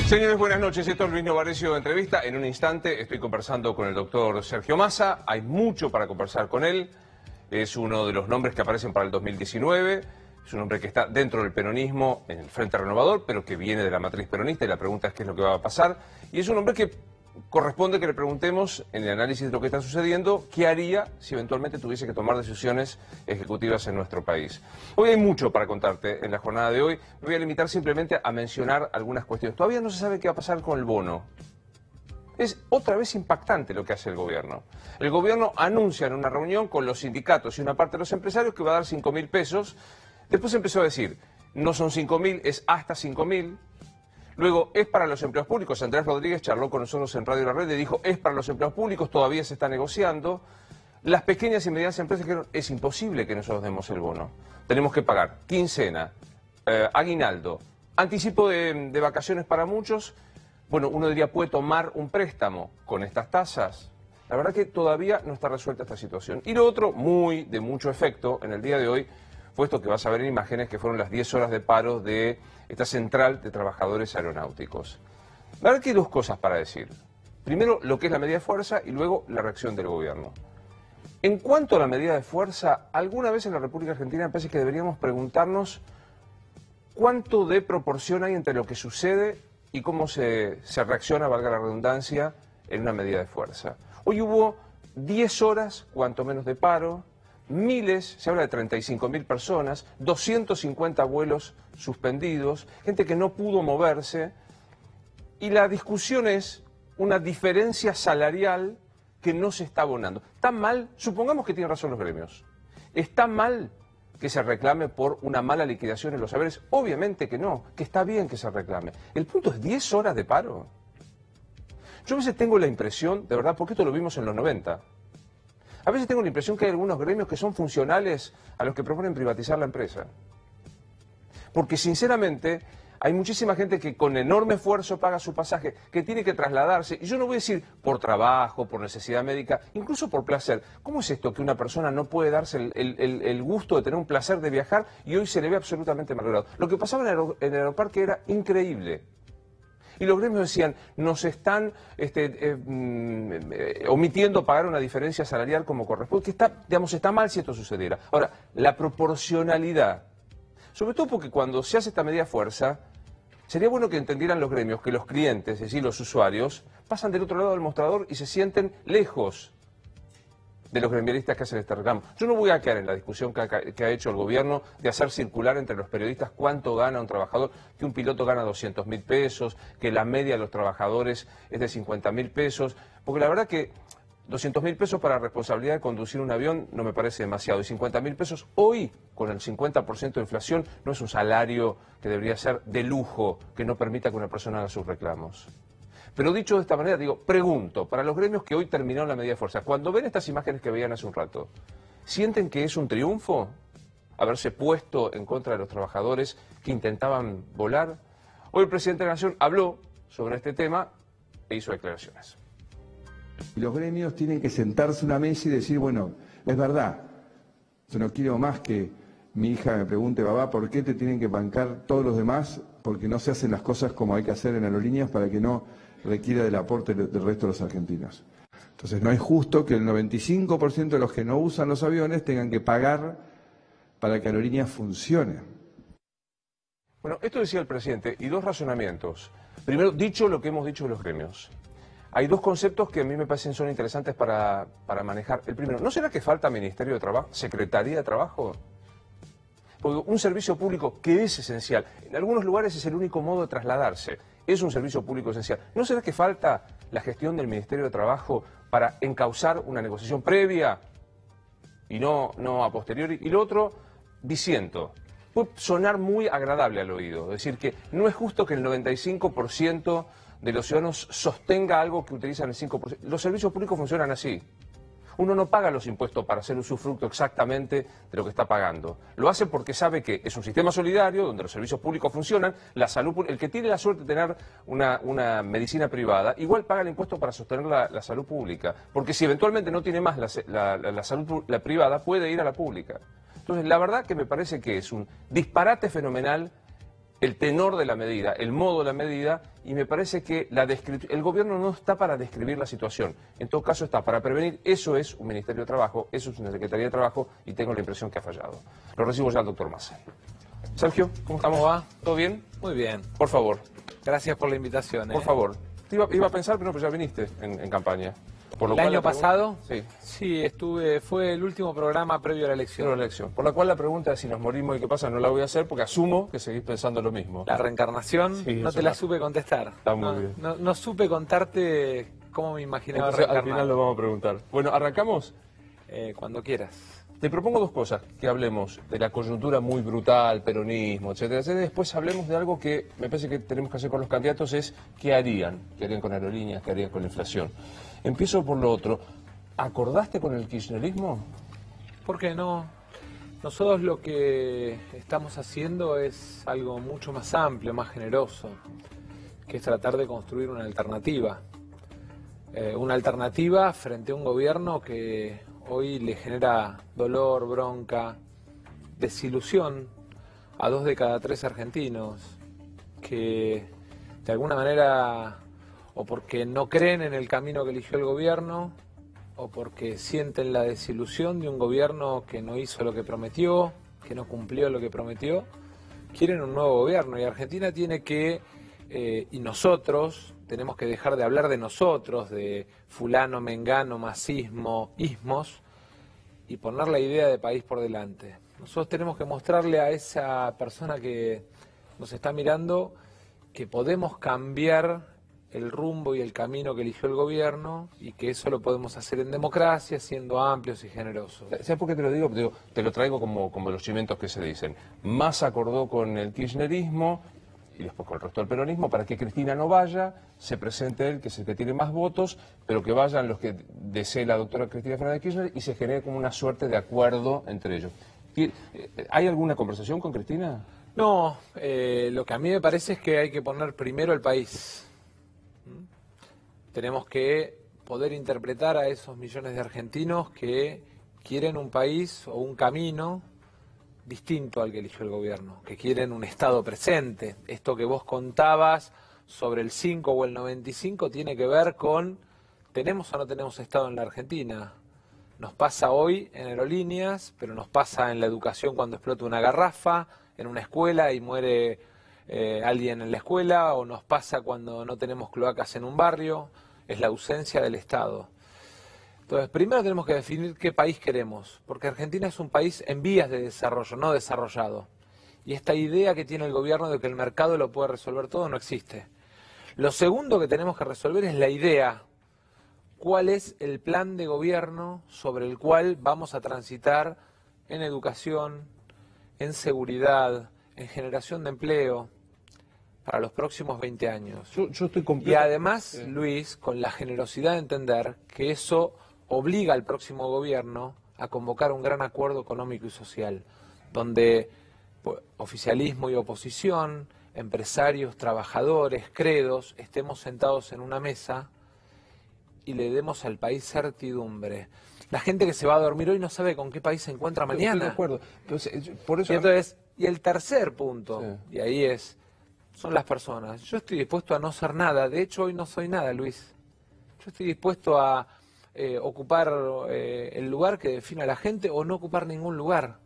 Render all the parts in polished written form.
Señores, buenas noches. Esto es Luis Novarecio de Entrevista. En un instante estoy conversando con el doctor Sergio Massa. Hay mucho para conversar con él. Es uno de los nombres que aparecen para el 2019. Es un hombre que está dentro del peronismo, en el Frente Renovador, pero que viene de la matriz peronista y la pregunta es qué es lo que va a pasar. Y es un hombre que corresponde que le preguntemos, en el análisis de lo que está sucediendo, qué haría si eventualmente tuviese que tomar decisiones ejecutivas en nuestro país. Hoy hay mucho para contarte en la jornada de hoy. Me voy a limitar simplemente a mencionar algunas cuestiones. Todavía no se sabe qué va a pasar con el bono. Es otra vez impactante lo que hace el gobierno. El gobierno anuncia en una reunión con los sindicatos y una parte de los empresarios que va a dar 5.000 pesos. Después empezó a decir, no son 5.000, es hasta 5.000. Luego, es para los empleos públicos. Andrés Rodríguez charló con nosotros en Radio La Red y dijo, es para los empleos públicos, todavía se está negociando. Las pequeñas y medianas empresas dijeron, es imposible que nosotros demos el bono. Tenemos que pagar quincena, aguinaldo, anticipo de vacaciones para muchos. Bueno, uno diría, puede tomar un préstamo con estas tasas. La verdad que todavía no está resuelta esta situación. Y lo otro, de mucho efecto en el día de hoy, fue esto que vas a ver en imágenes, que fueron las 10 horas de paro de esta central de trabajadores aeronáuticos. La verdad que hay dos cosas para decir. Primero, lo que es la medida de fuerza y luego la reacción del gobierno. En cuanto a la medida de fuerza, alguna vez en la República Argentina me parece que deberíamos preguntarnos cuánto de proporción hay entre lo que sucede y cómo se reacciona, valga la redundancia, en una medida de fuerza. Hoy hubo 10 horas, cuanto menos, de paro. Miles, se habla de 35.000 personas, 250 vuelos suspendidos, gente que no pudo moverse, y la discusión es una diferencia salarial que no se está abonando. ¿Está mal? Supongamos que tienen razón los gremios. ¿Está mal que se reclame por una mala liquidación en los haberes? Obviamente que no, que está bien que se reclame. El punto es 10 horas de paro. Yo a veces tengo la impresión, de verdad, porque esto lo vimos en los 90, a veces tengo la impresión que hay algunos gremios que son funcionales a los que proponen privatizar la empresa. Porque sinceramente hay muchísima gente que con enorme esfuerzo paga su pasaje, que tiene que trasladarse. Y yo no voy a decir por trabajo, por necesidad médica, incluso por placer. ¿Cómo es esto que una persona no puede darse el gusto de tener un placer de viajar y hoy se le ve absolutamente malogrado? Lo que pasaba en el Aeroparque era increíble. Y los gremios decían, nos están omitiendo pagar una diferencia salarial como corresponde, que está mal si esto sucediera. Ahora, la proporcionalidad, sobre todo porque cuando se hace esta medida de fuerza, sería bueno que entendieran los gremios que los clientes, es decir, los usuarios, pasan del otro lado del mostrador y se sienten lejos de los gremialistas que hacen este reclamo. Yo no voy a quedar en la discusión que ha hecho el gobierno de hacer circular entre los periodistas cuánto gana un trabajador, que un piloto gana 200.000 pesos, que la media de los trabajadores es de 50.000 pesos, porque la verdad que 200.000 pesos para responsabilidad de conducir un avión no me parece demasiado, y 50.000 pesos hoy, con el 50% de inflación, no es un salario que debería ser de lujo, que no permita que una persona haga sus reclamos. Pero dicho de esta manera, pregunto, para los gremios que hoy terminaron la medida de fuerza, cuando ven estas imágenes que veían hace un rato, ¿sienten que es un triunfo haberse puesto en contra de los trabajadores que intentaban volar? Hoy el presidente de la Nación habló sobre este tema e hizo declaraciones. Los gremios tienen que sentarse a una mesa y decir, bueno, es verdad, yo no quiero más que mi hija me pregunte, papá, ¿por qué te tienen que bancar todos los demás? Porque no se hacen las cosas como hay que hacer en aerolíneas para que no requiera del aporte del resto de los argentinos. Entonces no es justo que el 95% de los que no usan los aviones tengan que pagar para que Aerolíneas funcione. Bueno, esto decía el presidente, y dos razonamientos. Primero, dicho lo que hemos dicho de los gremios, hay dos conceptos que a mí me parecen son interesantes para manejar. El primero, ¿no será que falta Ministerio de Trabajo, Secretaría de Trabajo? Porque un servicio público que es esencial, en algunos lugares es el único modo de trasladarse, es un servicio público esencial. ¿No será que falta la gestión del Ministerio de Trabajo para encauzar una negociación previa y no a posteriori? Y lo otro, disiento, puede sonar muy agradable al oído, es decir, que no es justo que el 95% de los ciudadanos sostenga algo que utilizan el 5%. Los servicios públicos funcionan así. Uno no paga los impuestos para hacer usufructo exactamente de lo que está pagando. Lo hace porque sabe que es un sistema solidario donde los servicios públicos funcionan, la salud, el que tiene la suerte de tener una medicina privada, igual paga el impuesto para sostener la salud pública. Porque si eventualmente no tiene más la salud la privada, puede ir a la pública. Entonces, la verdad que me parece que es un disparate fenomenal el tenor de la medida, el modo de la medida, y me parece que el gobierno no está para describir la situación, en todo caso está para prevenir. Eso es un Ministerio de Trabajo, eso es una Secretaría de Trabajo, y tengo la impresión que ha fallado. Lo recibo ya al doctor Massa. Sergio, ¿cómo estamos? ¿Cómo va? ¿Todo bien? Muy bien. Por favor. Gracias por la invitación. Por favor. Iba a pensar, pero no, pues ya viniste en campaña. Por lo ¿El cual año pasado? Sí. Sí, fue el último programa previo a la elección. Por la cual la pregunta de si nos morimos y qué pasa no la voy a hacer porque asumo que seguís pensando lo mismo. La reencarnación, Sí, no eso te la está- supe contestar. Está muy bien. No supe contarte cómo me imaginaba Entonces, al reencarnar. final lo vamos a preguntar. Bueno, ¿arrancamos? Cuando quieras. Te propongo dos cosas, que hablemos de la coyuntura muy brutal, peronismo, etcétera, etcétera. Después hablemos de algo que me parece que tenemos que hacer con los candidatos, es qué harían con aerolíneas, qué harían con la inflación. Empiezo por lo otro. ¿Acordaste con el kirchnerismo? ¿Por qué no? Nosotros lo que estamos haciendo es algo mucho más amplio, más generoso, que es tratar de construir una alternativa. Una alternativa frente a un gobierno que hoy le genera dolor, bronca, desilusión a 2 de cada 3 argentinos, que de alguna manera, o porque no creen en el camino que eligió el gobierno, o porque sienten la desilusión de un gobierno que no hizo lo que prometió, que no cumplió lo que prometió, quieren un nuevo gobierno. Y Argentina tiene que, y nosotros, tenemos que dejar de hablar de nosotros, de fulano, mengano, masismo, ismos, y poner la idea de país por delante. Nosotros tenemos que mostrarle a esa persona que nos está mirando que podemos cambiar el rumbo y el camino que eligió el gobierno y que eso lo podemos hacer en democracia, siendo amplios y generosos. ¿Sabes por qué te lo digo? Te lo traigo como los chimentos que se dicen. Massa acordó con el kirchnerismo y después con el resto del peronismo para que Cristina no vaya, se presente él, que es el que tiene más votos, pero que vayan los que desee la doctora Cristina Fernández de Kirchner y se genere como una suerte de acuerdo entre ellos. ¿Hay alguna conversación con Cristina? No, lo que a mí me parece es que hay que poner primero el país. Tenemos que poder interpretar a esos millones de argentinos que quieren un país o un camino distinto al que eligió el gobierno, que quieren un Estado presente. Esto que vos contabas sobre el 5 o el 95 tiene que ver con ¿tenemos o no tenemos Estado en la Argentina? Nos pasa hoy en aerolíneas, pero nos pasa en la educación cuando explota una garrafa, en una escuela y muere alguien en la escuela, o nos pasa cuando no tenemos cloacas en un barrio. Es la ausencia del Estado. Entonces, primero tenemos que definir qué país queremos, porque Argentina es un país en vías de desarrollo, no desarrollado. Y esta idea que tiene el gobierno de que el mercado lo puede resolver todo no existe. Lo segundo que tenemos que resolver es la idea. ¿Cuál es el plan de gobierno sobre el cual vamos a transitar en educación, en seguridad, en generación de empleo para los próximos 20 años? Yo estoy completo. Y además, Luis, con la generosidad de entender que eso obliga al próximo gobierno a convocar un gran acuerdo económico y social, donde oficialismo y oposición, empresarios, trabajadores, credos, estemos sentados en una mesa y le demos al país certidumbre. La gente que se va a dormir hoy no sabe con qué país se encuentra mañana. Estoy de acuerdo. Entonces, por eso... Y entonces, y el tercer punto, Sí. y ahí son las personas. Yo estoy dispuesto a no ser nada. De hecho, hoy no soy nada, Luis. Yo estoy dispuesto a ocupar el lugar que define a la gente o no ocupar ningún lugar.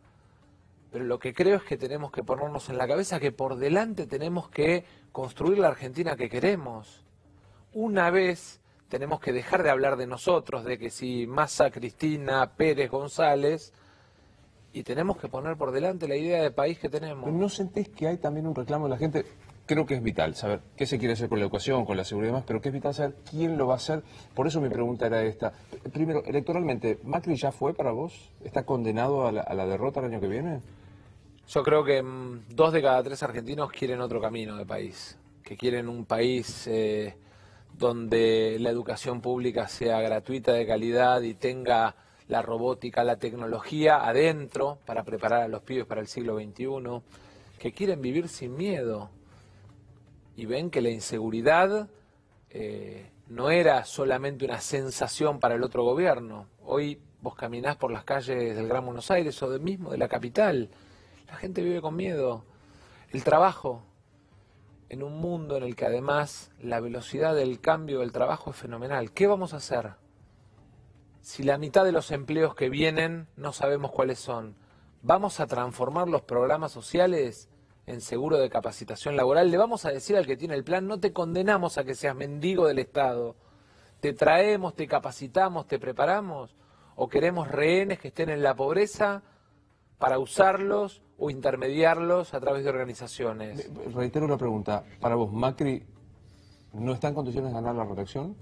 Pero lo que creo es que tenemos que ponernos en la cabeza que por delante tenemos que construir la Argentina que queremos. Una vez tenemos que dejar de hablar de nosotros, de que si Massa, Cristina, Pérez, González, y tenemos que poner por delante la idea de país que tenemos. ¿No sentís que hay también un reclamo de la gente? Creo que es vital saber qué se quiere hacer con la educación, con la seguridad y demás, pero que es vital saber quién lo va a hacer. Por eso mi pregunta era esta. Primero, electoralmente, ¿Macri ya fue para vos? ¿Está condenado a la derrota el año que viene? Yo creo que 2 de cada 3 argentinos quieren otro camino de país, que quieren un país donde la educación pública sea gratuita, de calidad y tenga la robótica, la tecnología adentro para preparar a los pibes para el siglo XXI, que quieren vivir sin miedo y ven que la inseguridad no era solamente una sensación para el otro gobierno. Hoy vos caminás por las calles del Gran Buenos Aires o mismo de la capital, la gente vive con miedo. El trabajo, en un mundo en el que además la velocidad del cambio del trabajo es fenomenal. ¿Qué vamos a hacer si la mitad de los empleos que vienen no sabemos cuáles son? ¿Vamos a transformar los programas sociales en seguro de capacitación laboral? ¿Le vamos a decir al que tiene el plan, no te condenamos a que seas mendigo del Estado? ¿Te traemos, te capacitamos, te preparamos? ¿O queremos rehenes que estén en la pobreza para usarlos o intermediarlos a través de organizaciones? Reitero la pregunta. Para vos, ¿Macri no está en condiciones de ganar la reelección?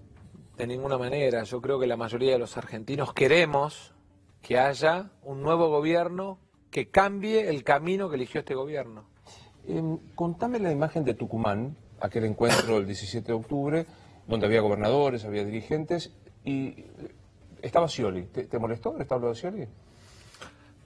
De ninguna manera. Yo creo que la mayoría de los argentinos queremos que haya un nuevo gobierno que cambie el camino que eligió este gobierno. Contame la imagen de Tucumán, aquel encuentro el 17 de octubre, donde había gobernadores, había dirigentes, y estaba Scioli. ¿Te molestó el establo de Scioli?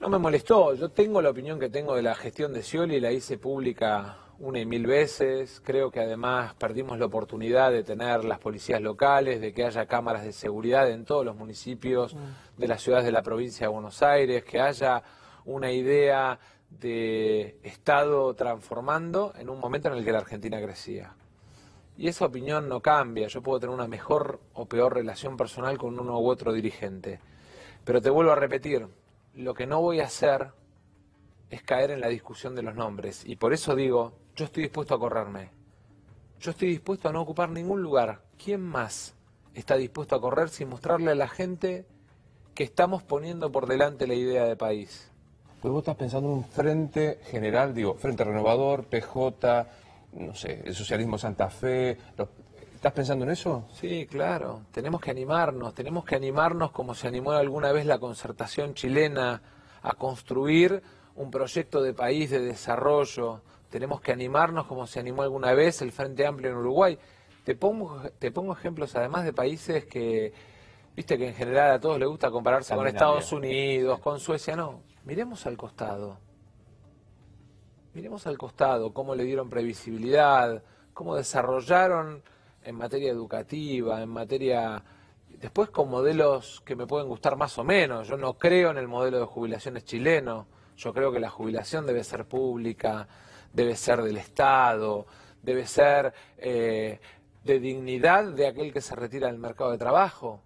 No me molestó. Yo tengo la opinión que tengo de la gestión de Scioli, la hice pública 1.000 veces. Creo que además perdimos la oportunidad de tener las policías locales, de que haya cámaras de seguridad en todos los municipios de las ciudades de la provincia de Buenos Aires, que haya una idea de Estado transformando en un momento en el que la Argentina crecía. Y esa opinión no cambia. Yo puedo tener una mejor o peor relación personal con uno u otro dirigente. Pero te vuelvo a repetir, lo que no voy a hacer es caer en la discusión de los nombres. Y por eso digo, yo estoy dispuesto a correrme. Yo estoy dispuesto a no ocupar ningún lugar. ¿Quién más está dispuesto a correr sin mostrarle a la gente que estamos poniendo por delante la idea de país? Pues vos estás pensando en un frente general, digo, Frente Renovador, PJ, no sé, el socialismo Santa Fe. ¿Estás pensando en eso? Sí, claro. Tenemos que animarnos como se animó alguna vez la Concertación chilena a construir un proyecto de país, de desarrollo. Tenemos que animarnos como se animó alguna vez el Frente Amplio en Uruguay. Te pongo ejemplos además de países que, viste que en general a todos les gusta compararse con Estados Unidos, con Suecia. No, miremos al costado. Miremos al costado cómo le dieron previsibilidad, cómo desarrollaron en materia educativa, en materia... Después con modelos que me pueden gustar más o menos. Yo no creo en el modelo de jubilaciones chileno. Yo creo que la jubilación debe ser pública, debe ser del Estado, debe ser de dignidad de aquel que se retira del mercado de trabajo.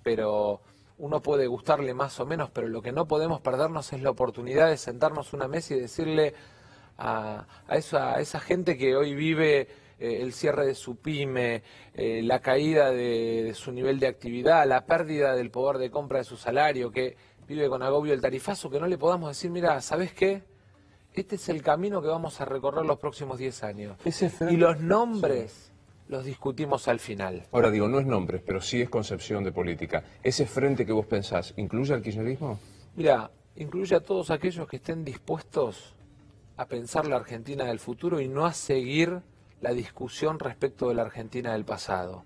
Pero uno puede gustarle más o menos, pero lo que no podemos perdernos es la oportunidad de sentarnos a una mesa y decirle a esa gente que hoy vive el cierre de su pyme, la caída de su nivel de actividad, la pérdida del poder de compra de su salario, que vive con agobio el tarifazo, que no le podamos decir, mira, ¿sabes qué? Este es el camino que vamos a recorrer los próximos 10 años. Y los nombres los discutimos al final. Ahora digo, no es nombres, pero sí es concepción de política. ¿Ese frente que vos pensás incluye al kirchnerismo? Mira, incluye a todos aquellos que estén dispuestos a pensar la Argentina del futuro y no a seguir la discusión respecto de la Argentina del pasado.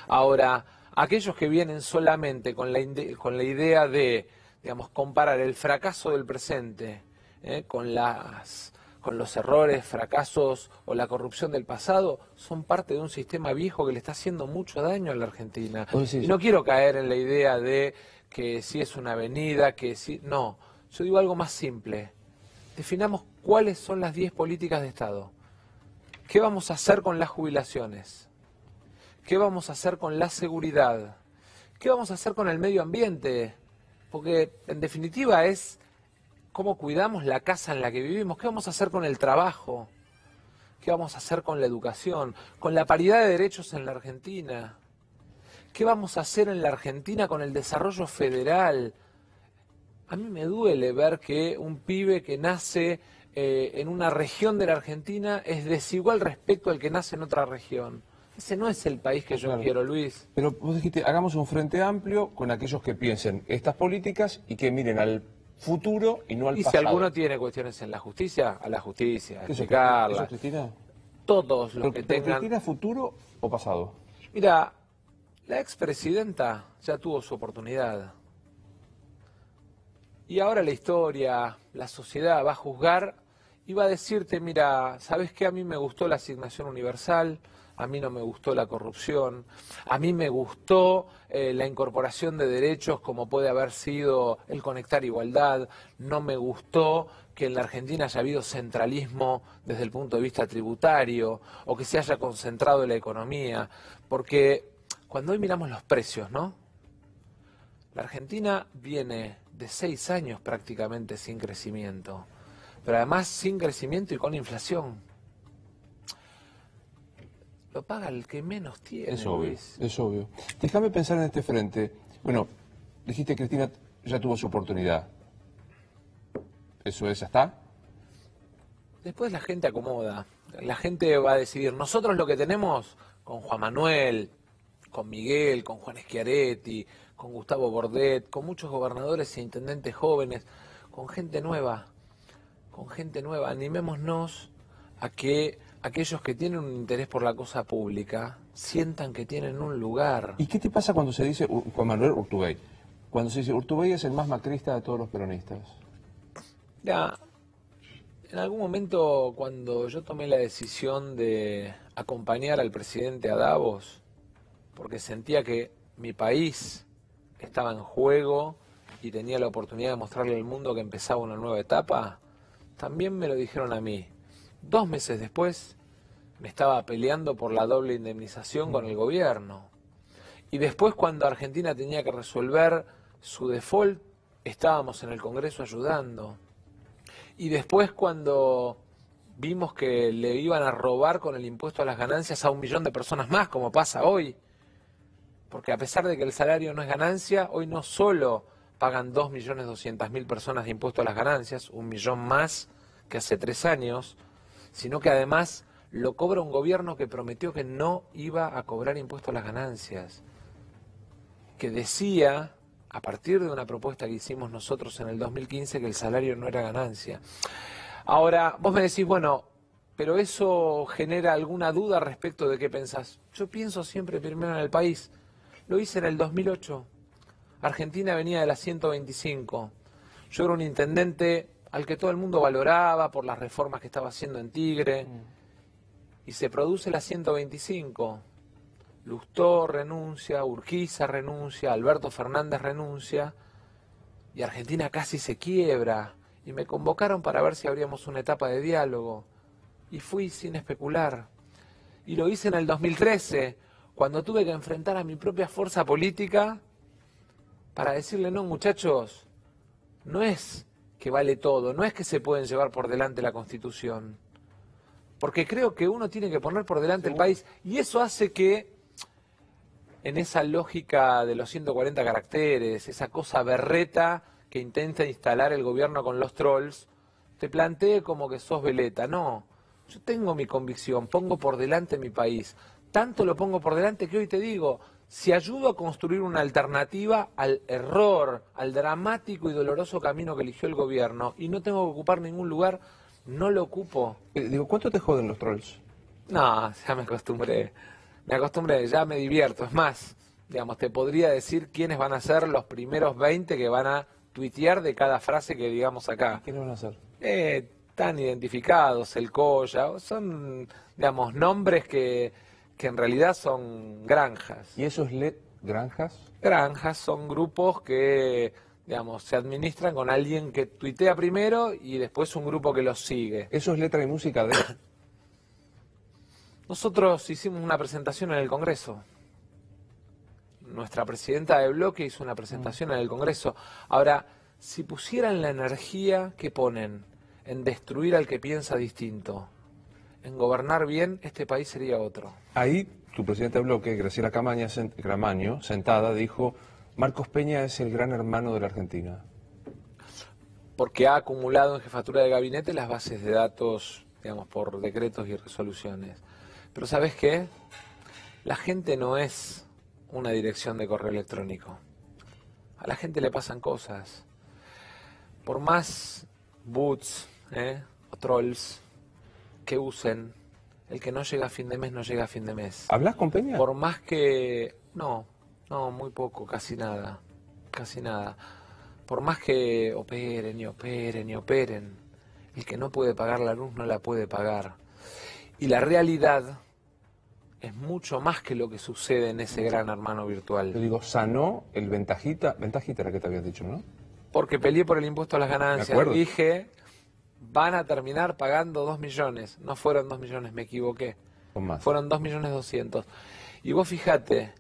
Ahora, aquellos que vienen solamente con la idea de, digamos, comparar el fracaso del presente con los errores, fracasos o la corrupción del pasado, son parte de un sistema viejo que le está haciendo mucho daño a la Argentina. Y no quiero caer en la idea de que si es una avenida, que si... No, yo digo algo más simple. Definamos cuáles son las 10 políticas de Estado. ¿Qué vamos a hacer con las jubilaciones? ¿Qué vamos a hacer con la seguridad? ¿Qué vamos a hacer con el medio ambiente? Porque en definitiva es cómo cuidamos la casa en la que vivimos. ¿Qué vamos a hacer con el trabajo? ¿Qué vamos a hacer con la educación? ¿Con la paridad de derechos en la Argentina? ¿Qué vamos a hacer en la Argentina con el desarrollo federal? A mí me duele ver que un pibe que nace en una región de la Argentina es desigual respecto al que nace en otra región. Ese no es el país que yo quiero, Luis. Pero vos dijiste, hagamos un frente amplio con aquellos que piensen estas políticas y que miren al futuro y no al pasado. Y si alguno tiene cuestiones en la justicia, a la justicia, ¿Eso explicarla. Cristina? Todos los que tengan... ¿Cristina futuro o pasado? Mira, la expresidenta ya tuvo su oportunidad. Y ahora la historia, la sociedad va a juzgar y va a decirte, mira, ¿sabes qué? A mí me gustó la asignación universal, a mí no me gustó la corrupción, a mí me gustó la incorporación de derechos como puede haber sido el conectar igualdad, no me gustó que en la Argentina haya habido centralismo desde el punto de vista tributario o que se haya concentrado en la economía, porque cuando hoy miramos los precios, ¿no? La Argentina viene de 6 años prácticamente sin crecimiento, pero además sin crecimiento y con inflación. Lo paga el que menos tiene. Es obvio, Luis. es obvio. Déjame pensar en este frente. Bueno, dijiste Cristina ya tuvo su oportunidad. ¿Eso es, ya está? Después la gente acomoda. La gente va a decidir. Nosotros lo que tenemos con Juan Manuel, con Miguel, con Juan Schiaretti, con Gustavo Bordet, con muchos gobernadores e intendentes jóvenes, con gente nueva. Animémonos a que aquellos que tienen un interés por la cosa pública sientan que tienen un lugar. ¿Y qué te pasa cuando se dice Juan Manuel Urtubey? Cuando se dice Urtubey es el más macrista de todos los peronistas. Ya, en algún momento cuando yo tomé la decisión de acompañar al presidente a Davos, porque sentía que mi país estaba en juego y tenía la oportunidad de mostrarle al mundo que empezaba una nueva etapa, también me lo dijeron a mí. 2 meses después me estaba peleando por la doble indemnización con el gobierno. Y después cuando Argentina tenía que resolver su default, estábamos en el Congreso ayudando. Y después cuando vimos que le iban a robar con el impuesto a las ganancias a 1 millón de personas más, como pasa hoy, porque a pesar de que el salario no es ganancia, hoy no solo pagan 2.200.000 personas de impuesto a las ganancias, 1 millón más que hace 3 años, sino que además lo cobra un gobierno que prometió que no iba a cobrar impuesto a las ganancias, que decía, a partir de una propuesta que hicimos nosotros en el 2015, que el salario no era ganancia. Ahora, vos me decís, bueno, pero eso genera alguna duda respecto de qué pensás. Yo pienso siempre primero en el país. Lo hice en el 2008. Argentina venía de la 125. Yo era un intendente al que todo el mundo valoraba por las reformas que estaba haciendo en Tigre. Y se produce la 125. Lustó renuncia, Urquiza renuncia, Alberto Fernández renuncia y Argentina casi se quiebra. Y me convocaron para ver si abríamos una etapa de diálogo. Y fui sin especular. Y lo hice en el 2013, cuando tuve que enfrentar a mi propia fuerza política para decirle, no muchachos, no es que vale todo, no es que se pueden llevar por delante la Constitución. Porque creo que uno tiene que poner por delante el país y eso hace que en esa lógica de los 140 caracteres, esa cosa berreta que intenta instalar el gobierno con los trolls, te plantee como que sos veleta. No, yo tengo mi convicción, pongo por delante mi país. Tanto lo pongo por delante que hoy te digo, si ayudo a construir una alternativa al error, al dramático y doloroso camino que eligió el gobierno, y no tengo que ocupar ningún lugar, no lo ocupo. Digo, ¿cuánto te joden los trolls? No, ya me acostumbré. Ya me divierto. Es más, digamos, te podría decir quiénes van a ser los primeros 20 que van a tuitear de cada frase que digamos acá. ¿Quiénes van a ser? Están identificados, el Colla, son, digamos, nombres que en realidad son granjas. ¿Y esos granjas? Granjas son grupos que, digamos, se administran con alguien que tuitea primero y después un grupo que los sigue. ¿Eso es letra y música de...? Nosotros hicimos una presentación en el Congreso. Nuestra presidenta de bloque hizo una presentación en el Congreso. Ahora, si pusieran la energía que ponen en destruir al que piensa distinto, en gobernar bien, este país sería otro. Ahí, tu presidenta de bloque, Graciela Cramaño, sentada, dijo, Marcos Peña es el gran hermano de la Argentina. Porque ha acumulado en jefatura de gabinete las bases de datos, digamos, por decretos y resoluciones. Pero ¿sabes qué? La gente no es una dirección de correo electrónico. A la gente le pasan cosas. Por más bots o trolls que usen, el que no llega a fin de mes no llega a fin de mes. ¿Hablas con Peña? Por más que... No, muy poco, casi nada. Por más que operen, el que no puede pagar la luz no la puede pagar. Y la realidad es mucho más que lo que sucede en ese gran hermano virtual. Yo digo, sanó el ventajita era que te habías dicho, ¿no? Porque peleé por el impuesto a las ganancias. Me acuerdo. Dije, van a terminar pagando 2 millones. No fueron 2 millones, me equivoqué. Con más. Fueron 2.200.000. Y vos fijate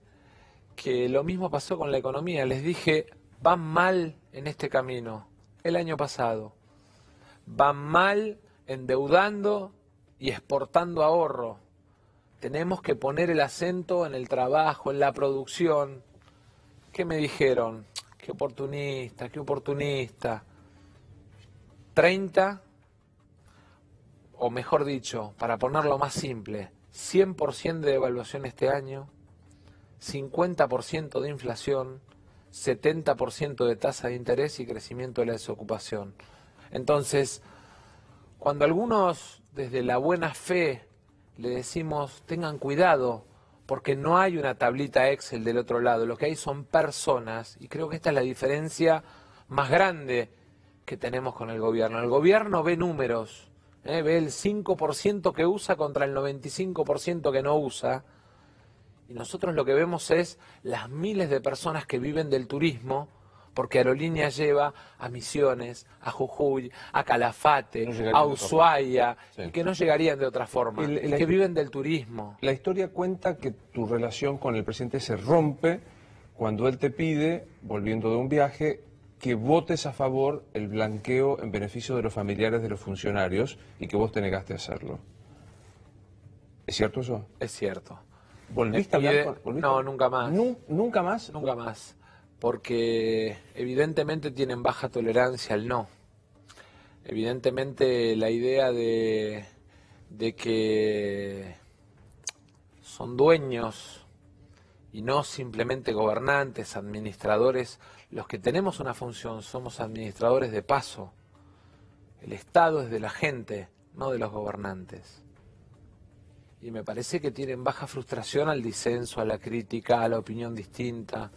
que lo mismo pasó con la economía. Les dije, van mal en este camino. El año pasado. Van mal endeudando y exportando ahorro. Tenemos que poner el acento en el trabajo, en la producción. ¿Qué me dijeron? Qué oportunista, qué oportunista. 30, o mejor dicho, para ponerlo más simple, 100% de devaluación este año, 50% de inflación, 70% de tasa de interés y crecimiento de la desocupación. Entonces, cuando algunos desde la buena fe le decimos tengan cuidado porque no hay una tablita Excel del otro lado, lo que hay son personas, y creo que esta es la diferencia más grande que tenemos con el gobierno. El gobierno ve números, ve el 5% que usa contra el 95% que no usa, y nosotros lo que vemos es las miles de personas que viven del turismo, porque Aerolíneas lleva a Misiones, a Jujuy, a Calafate, a Ushuaia, sí, y que no llegarían de otra forma, que viven del turismo. La historia cuenta que tu relación con el presidente se rompe cuando él te pide, volviendo de un viaje, que votes a favor el blanqueo en beneficio de los familiares de los funcionarios y que vos te negaste a hacerlo. ¿Es cierto eso? Es cierto. ¿Volviste a hablar con... No, nunca más. ¿Nunca más? Nunca más. Porque evidentemente tienen baja tolerancia al no. Evidentemente la idea de que son dueños y no simplemente gobernantes, administradores. Los que tenemos una función somos administradores de paso. El Estado es de la gente, no de los gobernantes. Y me parece que tienen baja frustración al disenso, a la crítica, a la opinión distinta.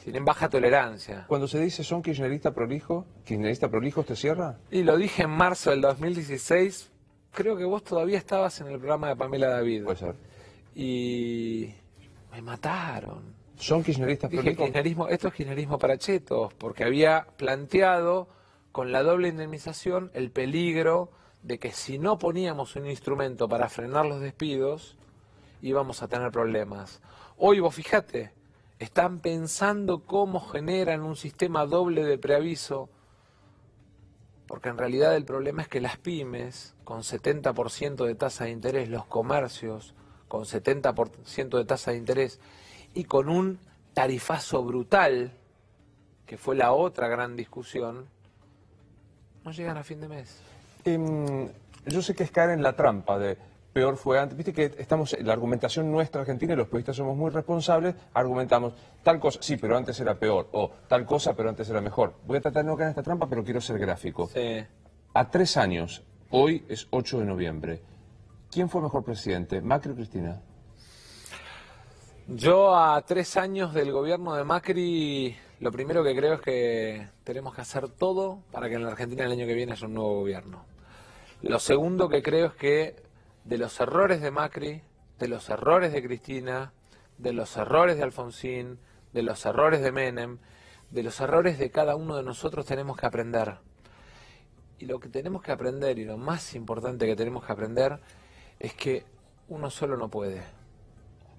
Tienen baja tolerancia. Cuando se dice son kirchneristas prolijos, ¿te cierra? Y lo dije en marzo del 2016, creo que vos todavía estabas en el programa de Pamela David. Puede ser. Y me mataron. ¿Son kirchneristas prolijos? Esto es kirchnerismo para chetos, porque había planteado con la doble indemnización el peligro de que si no poníamos un instrumento para frenar los despidos, íbamos a tener problemas. Hoy vos fíjate, están pensando cómo generan un sistema doble de preaviso, porque en realidad el problema es que las pymes, con 70% de tasa de interés, los comercios, con 70% de tasa de interés, y con un tarifazo brutal, que fue la otra gran discusión, no llegan a fin de mes. Yo sé que es caer en la trampa de peor fue antes. Viste que la argumentación nuestra argentina, y los periodistas somos muy responsables, argumentamos tal cosa, sí, pero antes era peor, o tal cosa, pero antes era mejor. Voy a tratar de no caer en esta trampa, pero quiero ser gráfico. Sí. A 3 años, hoy es 8 de noviembre, ¿quién fue mejor presidente, Macri o Cristina? Yo a 3 años del gobierno de Macri, lo primero que creo es que tenemos que hacer todo para que en la Argentina el año que viene haya un nuevo gobierno. Lo segundo que creo es que de los errores de Macri, de los errores de Cristina, de los errores de Alfonsín, de los errores de Menem, de los errores de cada uno de nosotros tenemos que aprender. Y lo que tenemos que aprender, y lo más importante que tenemos que aprender, es que uno solo no puede.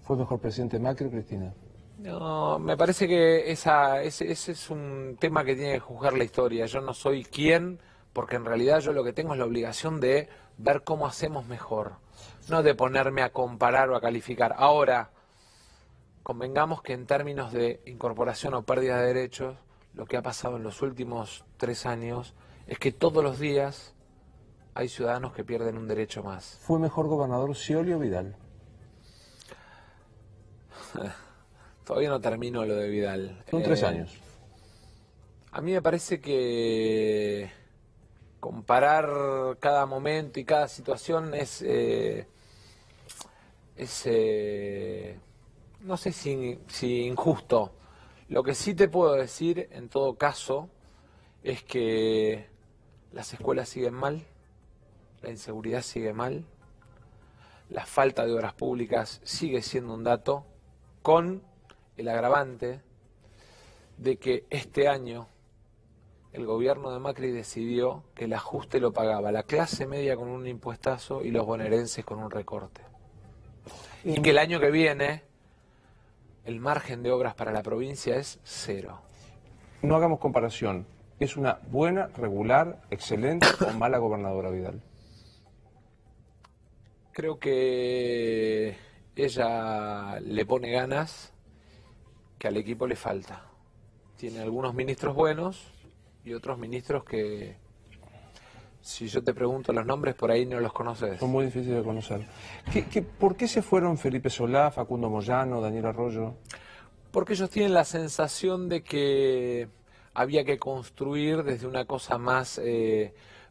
¿Fue mejor presidente Macri o Cristina? No, me parece que ese es un tema que tiene que juzgar la historia. Yo no soy quien, porque en realidad yo lo que tengo es la obligación de ver cómo hacemos mejor, no de ponerme a comparar o a calificar. Ahora, convengamos que en términos de incorporación o pérdida de derechos, lo que ha pasado en los últimos 3 años es que todos los días hay ciudadanos que pierden un derecho más. ¿Fue mejor gobernador Scioli o Vidal? Todavía no termino lo de Vidal. Son 3 años. A mí me parece que comparar cada momento y cada situación es no sé si injusto. Lo que sí te puedo decir, en todo caso, es que las escuelas siguen mal, la inseguridad sigue mal, la falta de obras públicas sigue siendo un dato, con el agravante de que este año el gobierno de Macri decidió que el ajuste lo pagaba la clase media con un impuestazo y los bonaerenses con un recorte. Y que el año que viene el margen de obras para la provincia es 0. No hagamos comparación. ¿Es una buena, regular, excelente o mala gobernadora Vidal? Creo que ella le pone ganas que al equipo le falta. Tiene algunos ministros buenos y otros ministros que, si yo te pregunto los nombres, por ahí no los conoces. Son muy difíciles de conocer. ¿Por qué se fueron Felipe Solá, Facundo Moyano, Daniel Arroyo? Porque ellos tienen la sensación de que había que construir desde una cosa más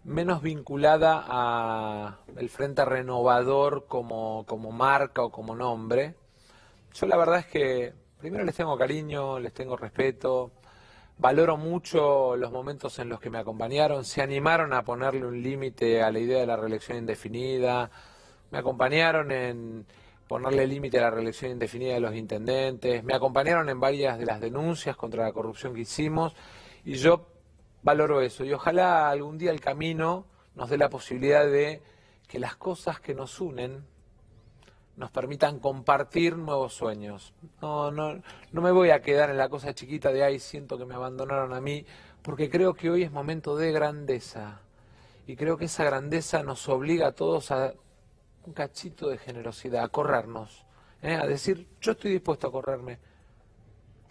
menos vinculada a el Frente Renovador como marca o como nombre. Yo la verdad es que primero les tengo cariño, les tengo respeto, valoro mucho los momentos en los que me acompañaron, se animaron a ponerle un límite a la idea de la reelección indefinida, me acompañaron en ponerle límite a la reelección indefinida de los intendentes, me acompañaron en varias de las denuncias contra la corrupción que hicimos y yo valoro eso y ojalá algún día el camino nos dé la posibilidad de que las cosas que nos unen nos permitan compartir nuevos sueños. No me voy a quedar en la cosa chiquita de ay, siento que me abandonaron a mí, porque creo que hoy es momento de grandeza y creo que esa grandeza nos obliga a todos a un cachito de generosidad, a corrernos, a decir, yo estoy dispuesto a correrme.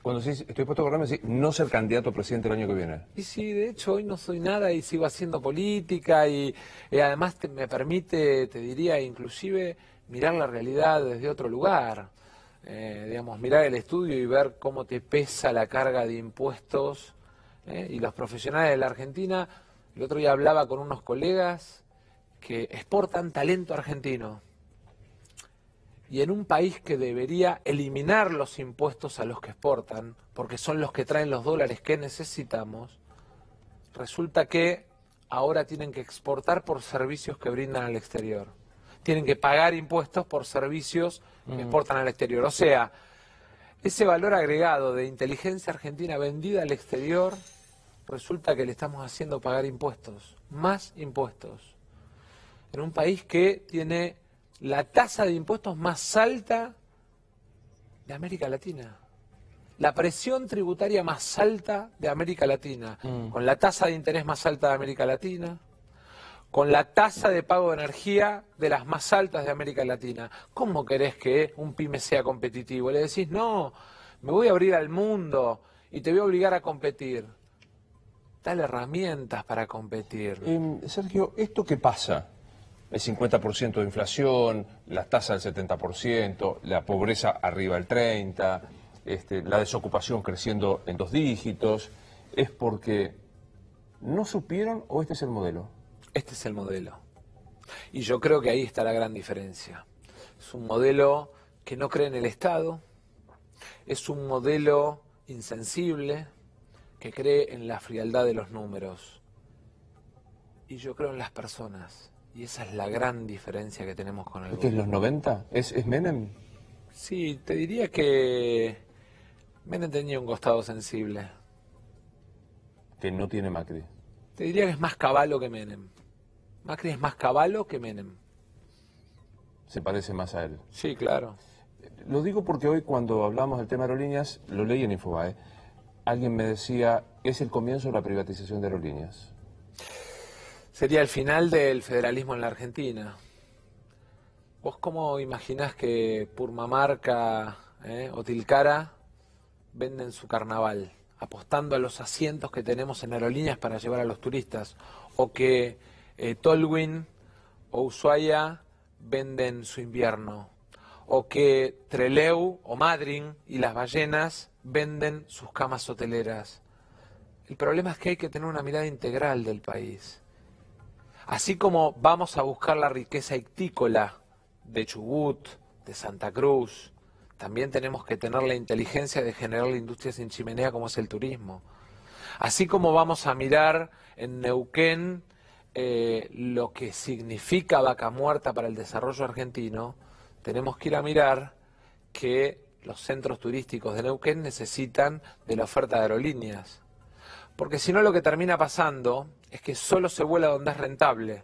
Cuando decís, estoy dispuesto a correrme, decís, no ser candidato a presidente el año que viene. Y sí, de hecho hoy no soy nada y sigo haciendo política y además me permite, te diría, inclusive mirar la realidad desde otro lugar. Digamos, mirar el estudio y ver cómo te pesa la carga de impuestos. Y los profesionales de la Argentina, el otro día hablaba con unos colegas que exportan talento argentino. Y en un país que debería eliminar los impuestos a los que exportan, porque son los que traen los dólares que necesitamos, resulta que ahora tienen que exportar por servicios que brindan al exterior. Tienen que pagar impuestos por servicios que exportan al exterior. O sea, ese valor agregado de inteligencia argentina vendida al exterior, resulta que le estamos haciendo pagar impuestos, más impuestos. En un país que tiene la tasa de impuestos más alta de América Latina. La presión tributaria más alta de América Latina, con la tasa de interés más alta de América Latina, con la tasa de pago de energía de las más altas de América Latina. ¿Cómo querés que un pyme sea competitivo? Le decís, no, me voy a abrir al mundo y te voy a obligar a competir. Dale herramientas para competir. Sergio, ¿esto qué pasa? El 50% de inflación, la tasa del 70%, la pobreza arriba del 30%, la desocupación creciendo en 2 dígitos, ¿es porque no supieron o este es el modelo? Este es el modelo. Y yo creo que ahí está la gran diferencia. Es un modelo que no cree en el Estado, es un modelo insensible, que cree en la frialdad de los números. Y yo creo en las personas. Y esa es la gran diferencia que tenemos con el ¿Este es los 90? ¿Es Menem? Sí, te diría que Menem tenía un costado sensible. Que no tiene Macri. Te diría que es más caballo que Menem. Macri es más caballo que Menem. Se parece más a él. Sí, claro. Lo digo porque hoy cuando hablamos del tema aerolíneas, lo leí en Infobae, alguien me decía, es el comienzo de la privatización de aerolíneas. Sería el final del federalismo en la Argentina. ¿Vos cómo imaginás que Purmamarca o Tilcara venden su carnaval, apostando a los asientos que tenemos en aerolíneas para llevar a los turistas? O que Tolwyn o Ushuaia venden su invierno. O que Trelew o Madryn y las ballenas venden sus camas hoteleras. El problema es que hay que tener una mirada integral del país. Así como vamos a buscar la riqueza ictícola de Chubut, de Santa Cruz, también tenemos que tener la inteligencia de generar la industria sin chimenea como es el turismo. Así como vamos a mirar en Neuquén lo que significa Vaca Muerta para el desarrollo argentino, tenemos que ir a mirar que los centros turísticos de Neuquén necesitan de la oferta de aerolíneas. Porque si no, lo que termina pasando es que solo se vuela donde es rentable.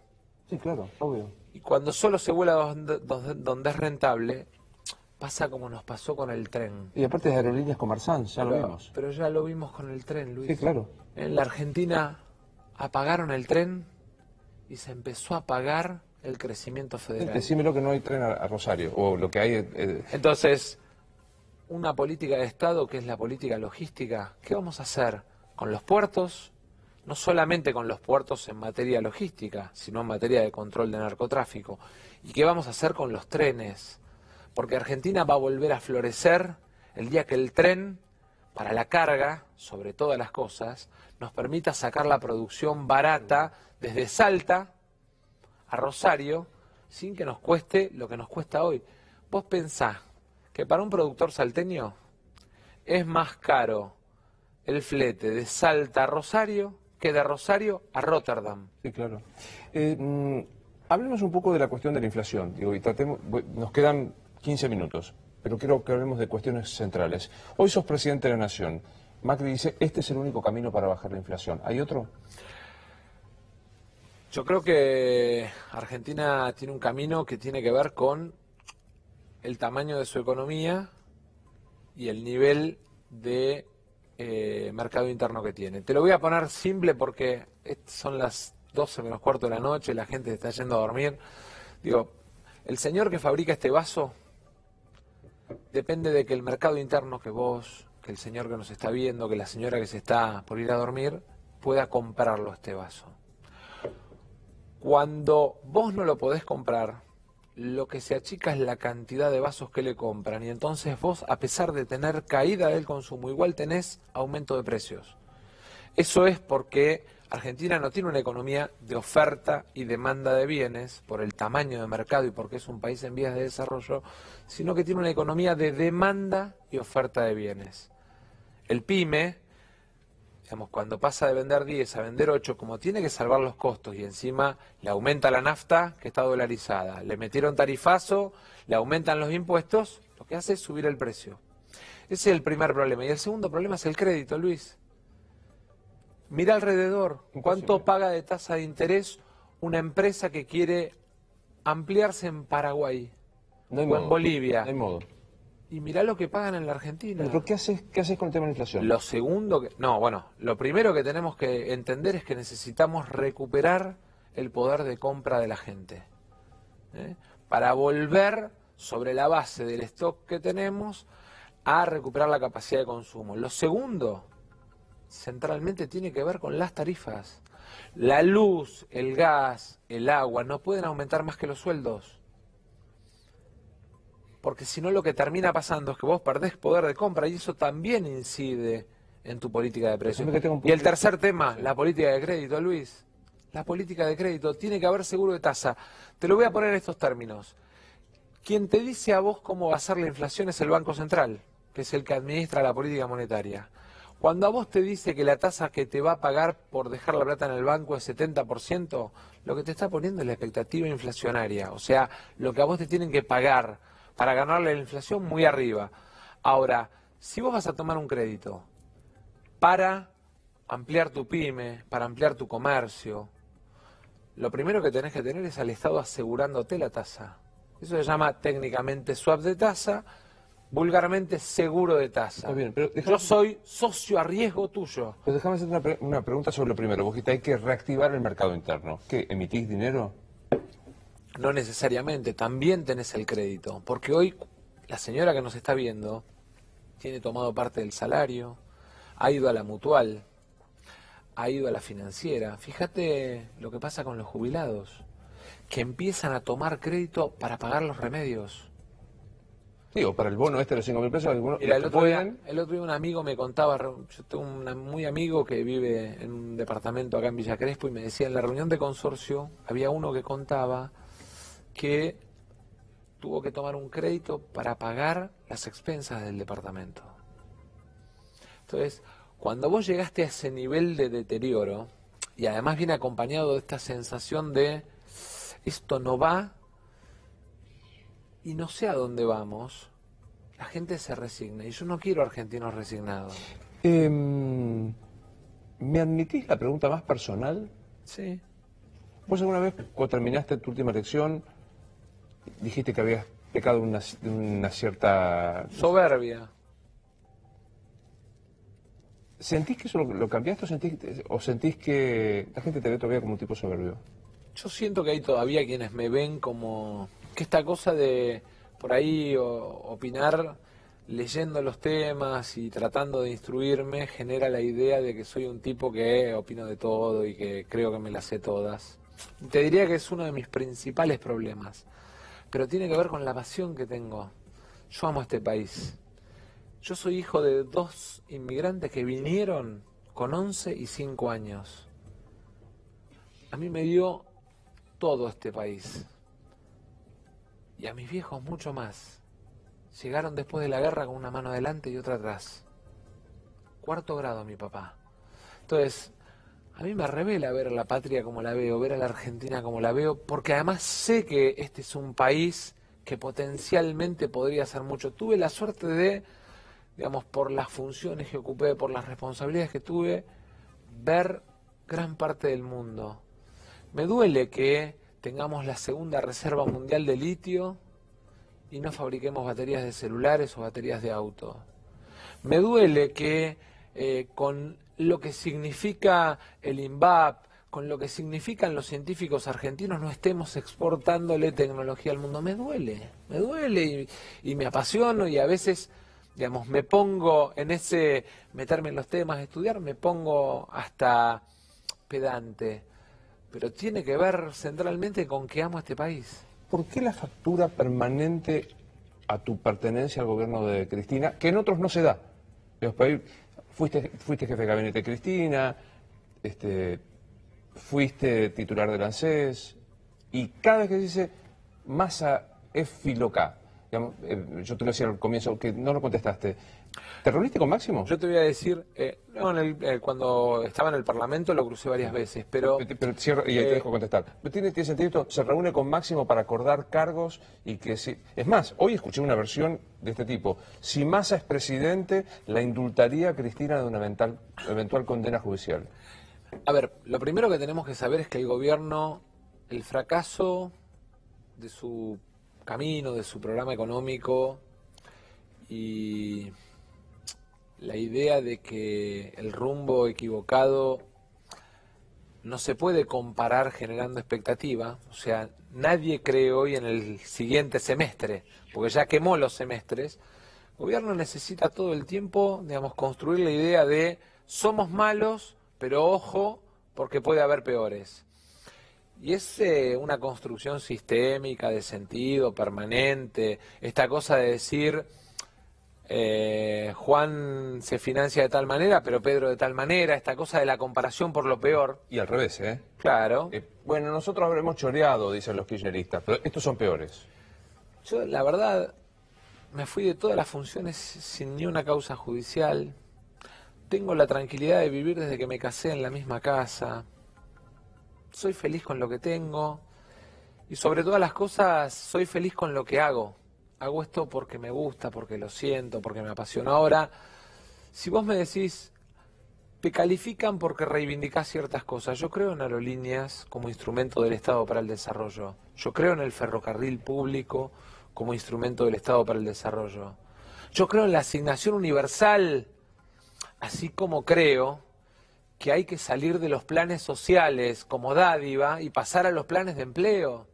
Sí, claro, obvio. Y cuando solo se vuela donde es rentable, pasa como nos pasó con el tren. Y aparte de aerolíneas Comersant, ya lo vimos. Pero ya lo vimos con el tren, Luis. Sí, claro. En la Argentina apagaron el tren y se empezó a pagar el crecimiento federal. Decímelo que no hay tren a Rosario, o lo que hay... Entonces, una política de Estado que es la política logística, ¿qué vamos a hacer con los puertos? No solamente con los puertos en materia logística, sino en materia de control de narcotráfico. ¿Y qué vamos a hacer con los trenes? Porque Argentina va a volver a florecer el día que el tren, para la carga, sobre todas las cosas, nos permita sacar la producción barata desde Salta a Rosario, sin que nos cueste lo que nos cuesta hoy. Vos pensás que para un productor salteño es más caro el flete de Salta a Rosario que de Rosario a Rotterdam. Sí, claro. Hablemos un poco de la cuestión de la inflación. Digo, y nos quedan 15 minutos, pero quiero que hablemos de cuestiones centrales. Hoy sos presidente de la Nación. Macri dice, este es el único camino para bajar la inflación. ¿Hay otro? Yo creo que Argentina tiene un camino que tiene que ver con el tamaño de su economía y el nivel de mercado interno que tiene. Te lo voy a poner simple porque son las 12 menos cuarto de la noche, la gente está yendo a dormir. Digo, el señor que fabrica este vaso depende de que el mercado interno, que vos, que el señor que nos está viendo, que la señora que se está por ir a dormir, pueda comprarlo este vaso. Cuando vos no lo podés comprar, lo que se achica es la cantidad de vasos que le compran y entonces vos, a pesar de tener caída del consumo, igual tenés aumento de precios. Eso es porque Argentina no tiene una economía de oferta y demanda de bienes por el tamaño de mercado y porque es un país en vías de desarrollo, sino que tiene una economía de demanda y oferta de bienes. El PYME, digamos, cuando pasa de vender 10 a vender 8, como tiene que salvar los costos y encima le aumenta la nafta que está dolarizada, le metieron tarifazo, le aumentan los impuestos, lo que hace es subir el precio. Ese es el primer problema. Y el segundo problema es el crédito, Luis. Mira alrededor, ¿cuánto paga de tasa de interés una empresa que quiere ampliarse en Paraguay o en Bolivia? No hay modo. Y mirá lo que pagan en la Argentina. ¿Pero qué haces con el tema de la inflación? Lo segundo lo primero que tenemos que entender es que necesitamos recuperar el poder de compra de la gente. Para volver, sobre la base del stock que tenemos, a recuperar la capacidad de consumo. Lo segundo, centralmente, tiene que ver con las tarifas. La luz, el gas, el agua no pueden aumentar más que los sueldos. Porque si no, lo que termina pasando es que vos perdés poder de compra y eso también incide en tu política de precios. Y el tercer tema, la política de crédito, Luis. La política de crédito, tiene que haber seguro de tasa. Te lo voy a poner en estos términos. Quien te dice a vos cómo va a ser la inflación es el Banco Central, que es el que administra la política monetaria. Cuando a vos te dice que la tasa que te va a pagar por dejar la plata en el banco es 70%, lo que te está poniendo es la expectativa inflacionaria. O sea, lo que a vos te tienen que pagar para ganarle la inflación muy arriba. Ahora, si vos vas a tomar un crédito para ampliar tu pyme, para ampliar tu comercio, lo primero que tenés que tener es al Estado asegurándote la tasa. Eso se llama técnicamente swap de tasa, vulgarmente seguro de tasa. Está bien, pero yo soy socio a riesgo tuyo. Pero déjame hacer una pregunta sobre lo primero. Vos dijiste, hay que reactivar el mercado interno. ¿Qué? ¿Emitís dinero? No necesariamente, también tenés el crédito, porque hoy la señora que nos está viendo tiene tomado parte del salario, ha ido a la mutual, ha ido a la financiera. Fíjate lo que pasa con los jubilados, que empiezan a tomar crédito para pagar los remedios. Digo, para el bono de los 5.000 pesos, Mira, el otro día un amigo me contaba, yo tengo un muy amigo que vive en un departamento acá en Villa Crespo y me decía, en la reunión de consorcio había uno que contaba que tuvo que tomar un crédito para pagar las expensas del departamento. Entonces, cuando vos llegaste a ese nivel de deterioro, y además viene acompañado de esta sensación de esto no va y no sé a dónde vamos, la gente se resigna. Y yo no quiero argentinos resignados. Me ¿Me admitís la pregunta más personal? Sí. ¿Vos alguna vez, cuando terminaste tu última elección, dijiste que habías pecado de una cierta... Soberbia. ¿Sentís que eso lo cambiaste o sentís que la gente te ve todavía como un tipo soberbio? Yo siento que hay todavía quienes me ven como... que esta cosa de por ahí opinar leyendo los temas y tratando de instruirme genera la idea de que soy un tipo que opino de todo y que creo que me las sé todas. Te diría que es uno de mis principales problemas, pero tiene que ver con la pasión que tengo. Yo amo este país. Yo soy hijo de 2 inmigrantes que vinieron con 11 y 5 años. A mí me dio todo este país. Y a mis viejos mucho más. Llegaron después de la guerra con una mano adelante y otra atrás. 4º grado mi papá. Entonces, a mí me revela ver a la patria como la veo, ver a la Argentina como la veo, porque además sé que este es un país que potencialmente podría hacer mucho. Tuve la suerte de, digamos, por las funciones que ocupé, por las responsabilidades que tuve, ver gran parte del mundo. Me duele que tengamos la 2ª reserva mundial de litio y no fabriquemos baterías de celulares o baterías de auto. Me duele que con lo que significa el INVAP, con lo que significan los científicos argentinos, no estemos exportándole tecnología al mundo. Me duele y me apasiono y a veces, digamos, me pongo en ese, meterme en los temas, estudiar, me pongo hasta pedante. Pero tiene que ver centralmente con que amo a este país. ¿Por qué la factura permanente a tu pertenencia al gobierno de Cristina, que en otros no se da? Fuiste jefe de gabinete de Cristina, fuiste titular del ANSES, y cada vez que dice Massa es filocá, digamos, yo te lo decía al comienzo, que no lo contestaste. ¿Te reuniste con Máximo? Yo te voy a decir, no, cuando estaba en el Parlamento lo crucé varias veces, pero cierro, y ahí te dejo contestar. ¿Tiene sentido esto? ¿Se reúne con Máximo para acordar cargos y que si... Es más, hoy escuché una versión de este tipo. Si Massa es presidente, la indultaría a Cristina de una eventual condena judicial. A ver, lo primero que tenemos que saber es que el gobierno, el fracaso de su camino, de su programa económico y la idea de que el rumbo equivocado no se puede comparar generando expectativa, o sea, nadie cree hoy en el siguiente semestre, porque ya quemó los semestres. El gobierno necesita todo el tiempo, digamos, construir la idea de somos malos, pero ojo, porque puede haber peores. Y es una construcción sistémica, de sentido, permanente, esta cosa de decir... Juan se financia de tal manera, pero Pedro de tal manera, esta cosa de la comparación por lo peor. Y al revés, ¿eh? Claro. Bueno, nosotros habremos choreado, dicen los kirchneristas, pero estos son peores. Yo, la verdad, me fui de todas las funciones sin ni una causa judicial. Tengo la tranquilidad de vivir desde que me casé en la misma casa. Soy feliz con lo que tengo. Y sobre todas las cosas, soy feliz con lo que hago. Hago esto porque me gusta, porque lo siento, porque me apasiona. Ahora, si vos me decís, te califican porque reivindicás ciertas cosas. Yo creo en aerolíneas como instrumento del Estado para el desarrollo. Yo creo en el ferrocarril público como instrumento del Estado para el desarrollo. Yo creo en la asignación universal, así como creo que hay que salir de los planes sociales como dádiva y pasar a los planes de empleo.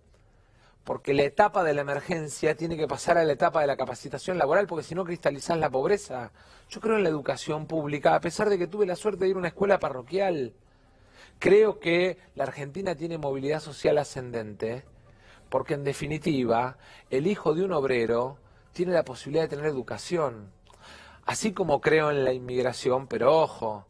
Porque la etapa de la emergencia tiene que pasar a la etapa de la capacitación laboral, porque si no cristalizás la pobreza. Yo creo en la educación pública, a pesar de que tuve la suerte de ir a una escuela parroquial. Creo que la Argentina tiene movilidad social ascendente, porque en definitiva, el hijo de un obrero tiene la posibilidad de tener educación. Así como creo en la inmigración, pero ojo,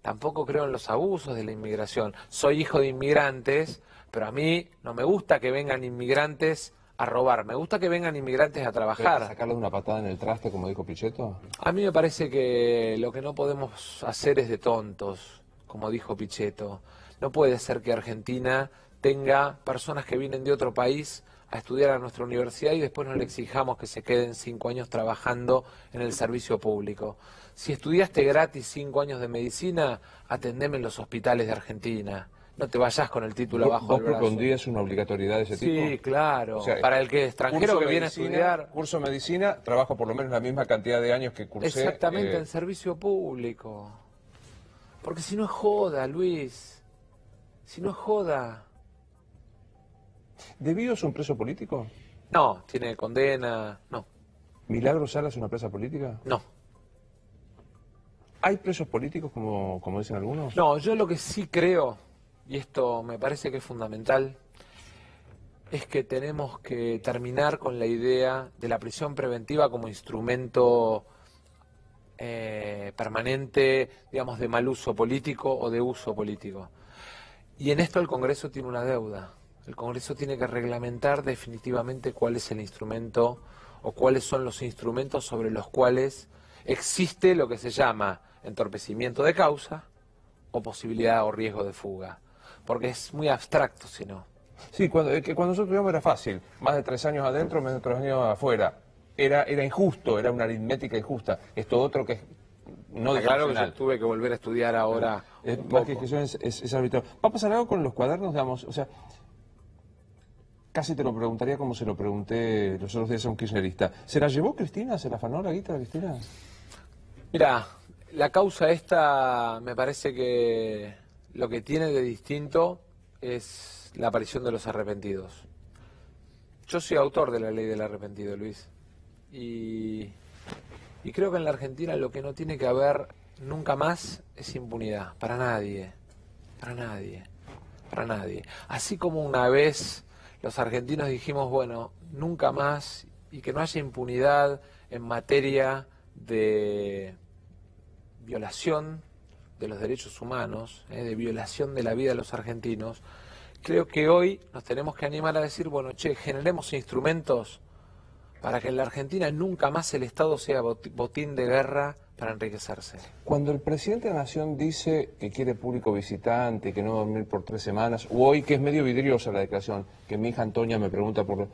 tampoco creo en los abusos de la inmigración. Soy hijo de inmigrantes, pero a mí no me gusta que vengan inmigrantes a robar, me gusta que vengan inmigrantes a trabajar. ¿Sacarle una patada en el traste, como dijo Pichetto? A mí me parece que lo que no podemos hacer es de tontos, como dijo Pichetto. No puede ser que Argentina tenga personas que vienen de otro país a estudiar a nuestra universidad y después no le exijamos que se queden 5 años trabajando en el servicio público. Si estudiaste gratis 5 años de medicina, atendeme en los hospitales de Argentina. No te vayas con el título abajo del brazo. ¿Vos propondrías una obligatoriedad de ese tipo? Sí, claro. O sea, para el que extranjero que viene a estudiar. Curso de medicina, trabajo por lo menos la misma cantidad de años que cursé. Exactamente, en servicio público. Porque si no es joda, Luis. Si no es joda. ¿Debido es un preso político? No, tiene condena, no. ¿Milagro Sala es una presa política? No. ¿Hay presos políticos como dicen algunos? No, yo lo que sí creo, y esto me parece que es fundamental, es que tenemos que terminar con la idea de la prisión preventiva como instrumento permanente, digamos, de mal uso político o de uso político. Y en esto el Congreso tiene una deuda. El Congreso tiene que reglamentar definitivamente cuál es el instrumento o cuáles son los instrumentos sobre los cuales existe lo que se llama entorpecimiento de causa o posibilidad o riesgo de fuga. Porque es muy abstracto, si no. Sí, cuando nosotros estudiamos era fácil. Más de 3 años adentro, menos de 3 años afuera. Era injusto, era una aritmética injusta. Esto otro que es no claro que yo tuve que volver a estudiar ahora. Más que es arbitrario. ¿Va a pasar algo con los cuadernos, digamos? O sea, casi te lo preguntaría como se lo pregunté los otros días a un kirchnerista. ¿Se la llevó Cristina? ¿Se la afanó la guita de Cristina? Mira, la causa esta me parece que lo que tiene de distinto es la aparición de los arrepentidos. Yo soy autor de la ley del arrepentido, Luis. Y creo que en la Argentina lo que no tiene que haber nunca más es impunidad. Para nadie. Para nadie. Para nadie. Así como una vez los argentinos dijimos, bueno, nunca más, y que no haya impunidad en materia de violación de los derechos humanos, de violación de la vida de los argentinos, creo que hoy nos tenemos que animar a decir, bueno, generemos instrumentos para que en la Argentina nunca más el Estado sea botín de guerra para enriquecerse. Cuando el presidente de la Nación dice que quiere público visitante, que no va a dormir por 3 semanas, o hoy que es medio vidriosa la declaración, que mi hija Antonia me pregunta por...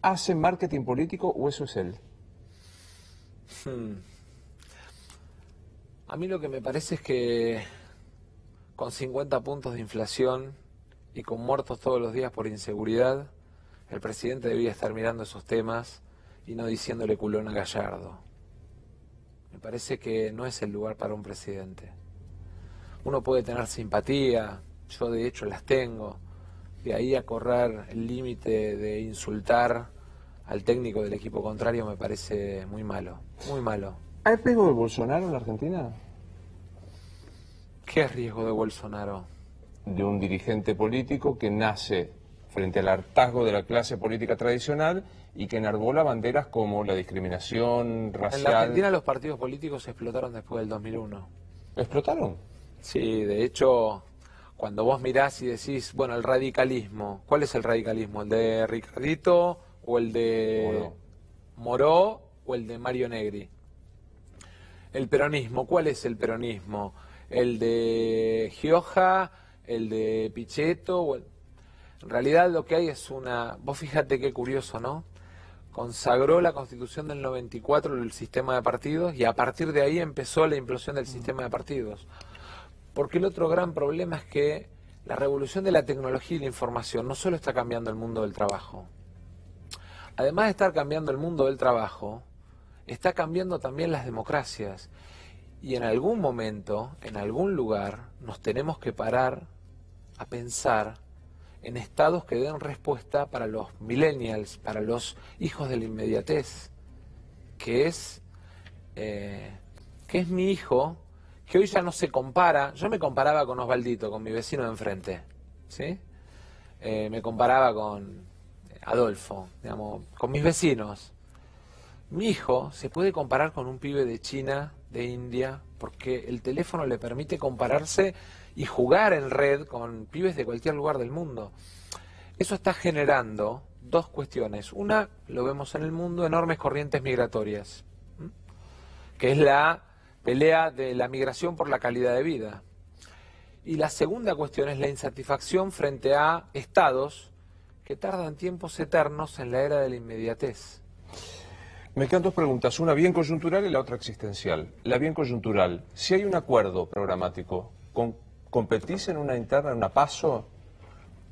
¿Hace marketing político o eso es él? A mí lo que me parece es que con 50 puntos de inflación y con muertos todos los días por inseguridad, el presidente debía estar mirando esos temas y no diciéndole culón a Gallardo. Me parece que no es el lugar para un presidente. Uno puede tener simpatía, yo de hecho las tengo, de ahí a correr el límite de insultar al técnico del equipo contrario me parece muy malo, muy malo. ¿Hay riesgo de Bolsonaro en la Argentina? ¿Qué es riesgo de Bolsonaro? De un dirigente político que nace frente al hartazgo de la clase política tradicional y que enarbola banderas como la discriminación racial. En la Argentina los partidos políticos explotaron después del 2001. ¿Explotaron? Sí, de hecho, cuando vos mirás y decís, bueno, el radicalismo, ¿cuál es el radicalismo? ¿El de Ricardito o el de Moró o el de Mario Negri? El peronismo, ¿cuál es el peronismo? ¿El de Gioja? ¿El de Pichetto? En realidad lo que hay es una... Vos fíjate qué curioso, ¿no? Consagró la Constitución del 94 el sistema de partidos y a partir de ahí empezó la implosión del sistema de partidos. Porque el otro gran problema es que la revolución de la tecnología y la información no solo está cambiando el mundo del trabajo. Además de estar cambiando el mundo del trabajo, está cambiando también las democracias. Y en algún momento, en algún lugar, nos tenemos que parar a pensar en estados que den respuesta para los millennials, para los hijos de la inmediatez, que es mi hijo, que hoy ya no se compara. Yo me comparaba con Osvaldito, con mi vecino de enfrente, ¿sí? Me comparaba con Adolfo, digamos, con mis vecinos. Mi hijo se puede comparar con un pibe de China, de India, porque el teléfono le permite compararse y jugar en red con pibes de cualquier lugar del mundo. Eso está generando dos cuestiones. Una, lo vemos en el mundo, enormes corrientes migratorias, que es la pelea de la migración por la calidad de vida. Y la segunda cuestión es la insatisfacción frente a estados que tardan tiempos eternos en la era de la inmediatez. Me quedan dos preguntas, una bien coyuntural y la otra existencial. La bien coyuntural, si hay un acuerdo programático, ¿competís en una interna, en una PASO,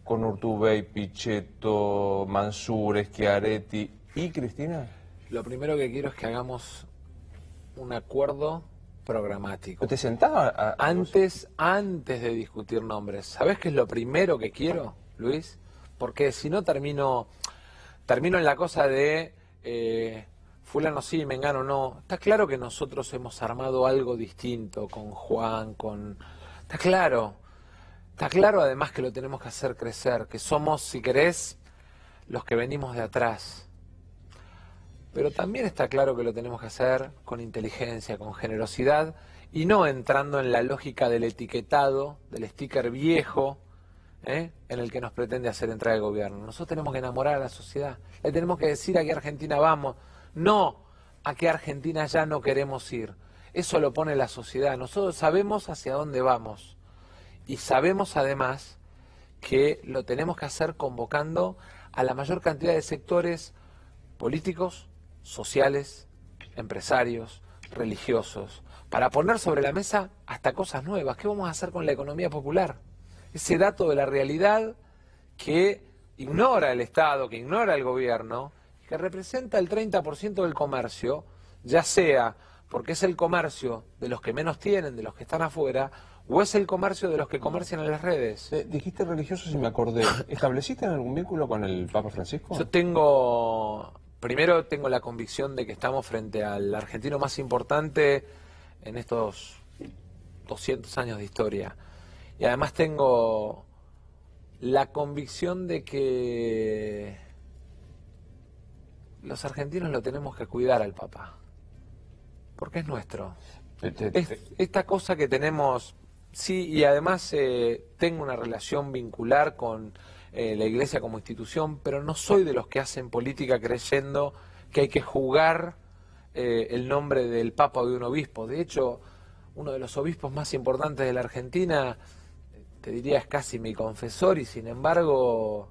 con Urtubey, Pichetto, Mansur, Schiaretti y Cristina? Lo primero que quiero es que hagamos un acuerdo programático. ¿Te sentaba Antes de discutir nombres. ¿Sabés qué es lo primero que quiero, Luis? Porque si no termino en la cosa de fulano sí, mengano no. Está claro que nosotros hemos armado algo distinto con Juan, Está claro además que lo tenemos que hacer crecer, que somos, si querés, los que venimos de atrás. Pero también está claro que lo tenemos que hacer con inteligencia, con generosidad, y no entrando en la lógica del etiquetado, del sticker viejo, en el que nos pretende hacer entrar el gobierno. Nosotros tenemos que enamorar a la sociedad. Le tenemos que decir a qué Argentina vamos, no a qué Argentina ya no queremos ir. Eso lo pone la sociedad. Nosotros sabemos hacia dónde vamos. Y sabemos además que lo tenemos que hacer convocando a la mayor cantidad de sectores políticos, sociales, empresarios, religiosos, para poner sobre la mesa hasta cosas nuevas. ¿Qué vamos a hacer con la economía popular? Ese dato de la realidad que ignora el Estado, que ignora el gobierno, que representa el 30% del comercio, ya sea porque es el comercio de los que menos tienen, de los que están afuera, o es el comercio de los que comercian en las redes. Dijiste religiosos y me acordé. ¿Estableciste algún vínculo con el Papa Francisco? Primero tengo la convicción de que estamos frente al argentino más importante en estos 200 años de historia. Y además tengo la convicción de que los argentinos lo tenemos que cuidar al Papa, porque es nuestro. Esta cosa que tenemos, sí, y además tengo una relación vincular con la Iglesia como institución, pero no soy de los que hacen política creyendo que hay que jugar el nombre del Papa o de un obispo. De hecho, uno de los obispos más importantes de la Argentina, te diría, es casi mi confesor, y sin embargo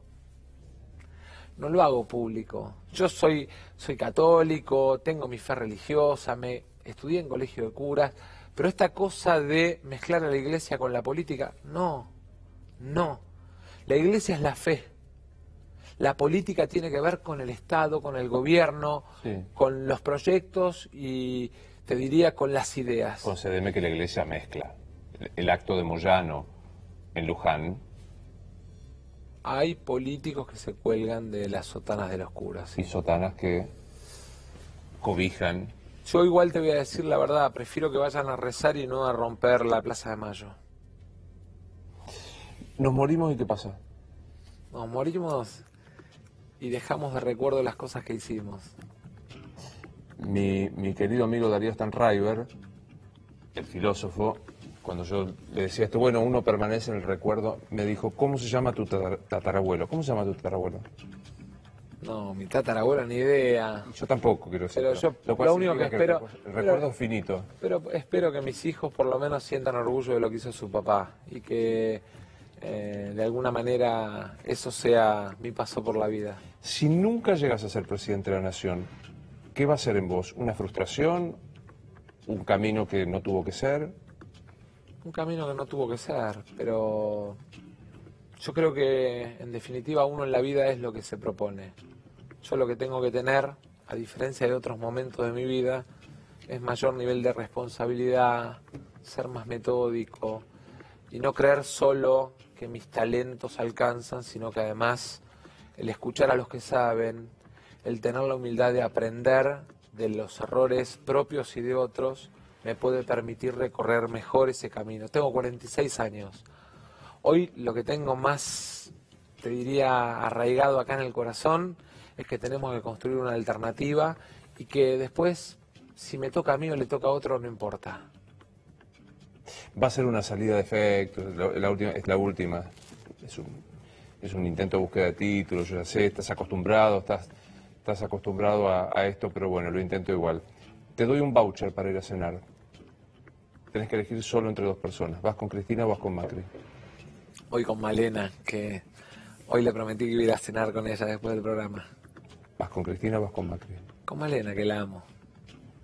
no lo hago público. Yo soy católico, tengo mi fe religiosa, estudié en colegio de curas, pero esta cosa de mezclar a la Iglesia con la política, no. La Iglesia es la fe. La política tiene que ver con el Estado, con el gobierno, sí, con los proyectos y, te diría, con las ideas. Concédeme que la Iglesia mezcla. El acto de Moyano en Luján. Hay políticos que se cuelgan de las sotanas de los curas. ¿Sí? Y sotanas que cobijan. Yo igual te voy a decir la verdad, prefiero que vayan a rezar y no a romper la Plaza de Mayo. ¿Nos morimos y qué pasa? Nos morimos y dejamos de recuerdo las cosas que hicimos. Mi querido amigo Darío Stanraiver, el filósofo, cuando yo le decía esto, bueno, uno permanece en el recuerdo, me dijo, ¿cómo se llama tu tatarabuelo? ¿Cómo se llama tu tatarabuelo? No, mi tatarabuelo ni idea. Yo tampoco quiero decir. Pero yo lo único que espero... El recuerdo es finito. Pero espero que mis hijos por lo menos sientan orgullo de lo que hizo su papá y que de alguna manera eso sea mi paso por la vida. Si nunca llegas a ser presidente de la Nación, ¿qué va a ser en vos? ¿Una frustración? ¿Un camino que no tuvo que ser? Un camino que no tuvo que ser, pero yo creo que en definitiva uno en la vida es lo que se propone. Yo lo que tengo que tener, a diferencia de otros momentos de mi vida, es mayor nivel de responsabilidad, ser más metódico y no creer solo que mis talentos alcanzan, sino que además el escuchar a los que saben, el tener la humildad de aprender de los errores propios y de otros, me puede permitir recorrer mejor ese camino. Tengo 46 años. Hoy lo que tengo más, te diría, arraigado acá en el corazón es que tenemos que construir una alternativa y que después, si me toca a mí o le toca a otro, no importa. Va a ser una salida de efectos, es la última. Es un intento de búsqueda de títulos, yo ya sé, estás acostumbrado a esto, pero bueno, lo intento igual. Te doy un voucher para ir a cenar. Tenés que elegir solo entre dos personas. ¿Vas con Cristina o vas con Macri? Voy con Malena, que Hoy le prometí que iba a ir a cenar con ella después del programa. ¿Vas con Cristina o vas con Macri? Con Malena, que la amo.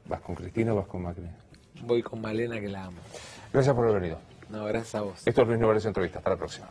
¿Vas con Cristina o vas con Macri? Voy con Malena, que la amo. Gracias por haber venido. No, gracias a vos. Esto es Luis Nevares Entrevista. Hasta la próxima.